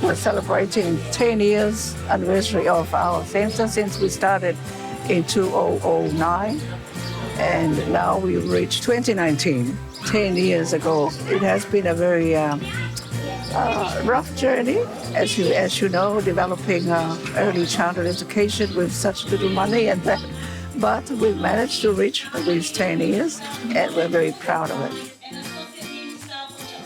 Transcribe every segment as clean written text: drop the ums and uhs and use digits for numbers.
we're celebrating 10 years anniversary of our center since we started in 2009. And now we've reached 2019, 10 years ago. It has been a very rough journey, as you know, developing early childhood education with such little money and that. But we've managed to reach these 10 years, and we're very proud of it.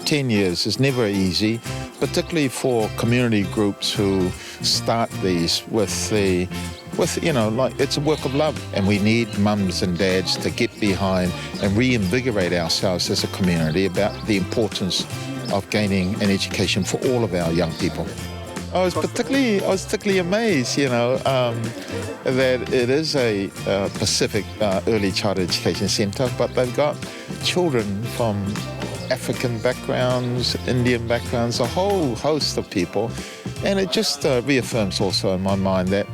10 years is never easy, particularly for community groups who start these with like it's a work of love, and we need mums and dads to get behind and reinvigorate ourselves as a community about the importance of gaining an education for all of our young people. I was particularly amazed, that it is a Pacific Early Childhood Education Centre, but they've got children from African backgrounds, Indian backgrounds, a whole host of people, and it just reaffirms also in my mind that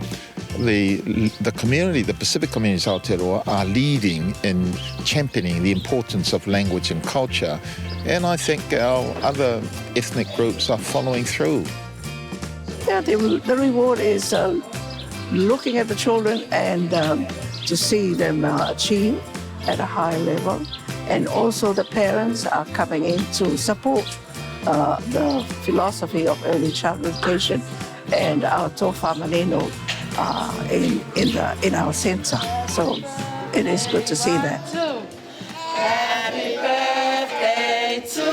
the community, the Pacific communities of Aotearoa are leading in championing the importance of language and culture, and I think our other ethnic groups are following through. Yeah, the reward is looking at the children and to see them achieve at a high level, and also the parents are coming in to support the philosophy of early childhood education and our Tofa Maneno in our center. So it is good to see that. Happy birthday to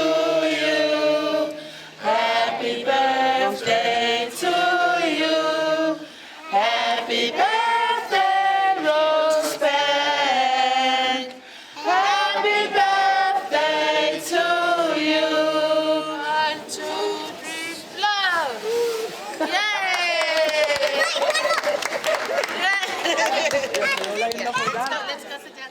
you. Happy birthday to you. Happy birthday, Rose Bank. Happy birthday to you. 1, 2, 3, love. Yay! Let's go sit down.